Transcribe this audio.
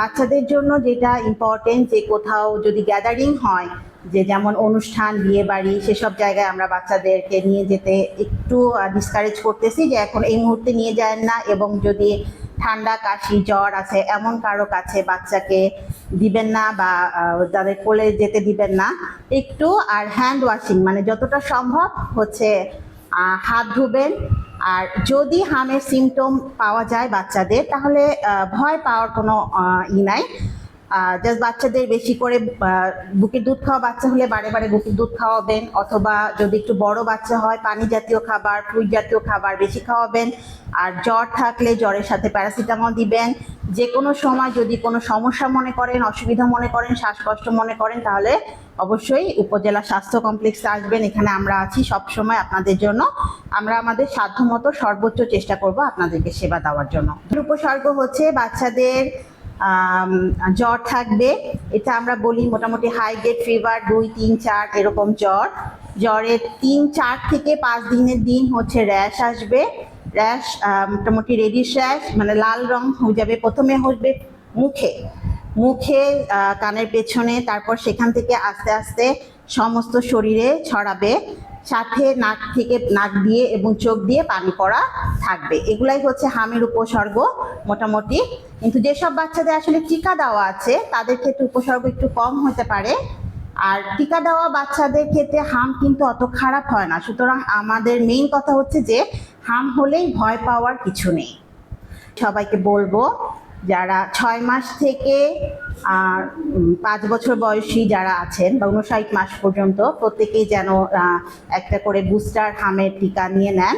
বাচ্চাদের জন্য যেটা ইম্পর্টেন্ট, যে কোথাও যদি গ্যাদারিং হয়, যে যেমন অনুষ্ঠান, বিয়ে বাড়ি, সেসব জায়গায় আমরা বাচ্চাদেরকে নিয়ে যেতে একটু ডিসকারেজ করতেছি, যে এখন এই মুহূর্তে নিয়ে যায় না। এবং যদি ঠান্ডা, কাশি, জ্বর আছে এমন কারো কাছে বাচ্চাকে দিবেন না, বা তাদের কোলে যেতে দিবেন না একটু। আর হ্যান্ড ওয়াশিং, মানে যতটা সম্ভব হচ্ছে হাত ধুবেন। আর যদি হামের সিমটম পাওয়া যায় বাচ্চাদের, তাহলে ভয় পাওয়ার কোনো নাই। জাস্ট বাচ্চাদের বেশি করে বুকের দুধ খাওয়া বাচ্চা হলে বারে বারে বুকের দুধ খাওয়াবেন, অথবা যদি একটু বড় বাচ্চা হয় পানি জাতীয় খাবার, ফ্রুট জাতীয় খাবার বেশি খাওয়াবেন। আর জ্বর থাকলে জ্বরের সাথে প্যারাসিটামল দিবেন। যে কোনো সময় যদি কোনো সমস্যা মনে করেন, অসুবিধা মনে করেন, শ্বাসকষ্ট মনে করেন, তাহলে অবশ্যই উপজেলা স্বাস্থ্য কমপ্লেক্সে আসবেন। এখানে আমরা আছি সব সময় আপনাদের জন্য। আমরা আমাদের সাধ্যমতো সর্বোচ্চ চেষ্টা করব আপনাদেরকে সেবা দেওয়ার জন্য। উপসর্গ হচ্ছে বাচ্চাদের জ্বর থাকবে, এটা আমরা বলি মোটামুটি হাই গ্রেড ফিভার, 2, 3, 4 এরকম জ্বর। জ্বরের 3-4 থেকে 5 দিনের দিন হচ্ছে র্যাশ আসবে। র্যাশ মোটামুটি রেডিশ র্যাশ, মানে লাল রং হয়ে যাবে। প্রথমে হবে মুখে, কানের পেছনে, তারপর সেখান থেকে আস্তে আস্তে সমস্ত শরীরে ছড়াবে। সাথে নাক দিয়ে এবং চোখ দিয়ে পানি পড়া থাকবে। এগুলাই হচ্ছে হামের উপসর্গ মোটামুটি। কিন্তু যেসব বাচ্চাদের আসলে টিকা দেওয়া আছে তাদের ক্ষেত্রে উপসর্গ একটু কম হতে পারে। আর টিকা দেওয়া বাচ্চাদের ক্ষেত্রে হাম কিন্তু অত খারাপ হয় না। সুতরাং আমাদের মেইন কথা হচ্ছে যে হাম হলেই ভয় পাওয়ার কিছু নেই। সবাইকে বলবো, যারা 6 মাস থেকে 5 বছর বয়সী যারা আছেন বা 59 মাস পর্যন্ত, প্রত্যেকেই যেন একটা করে বুস্টার হামের টিকা নিয়ে নেন।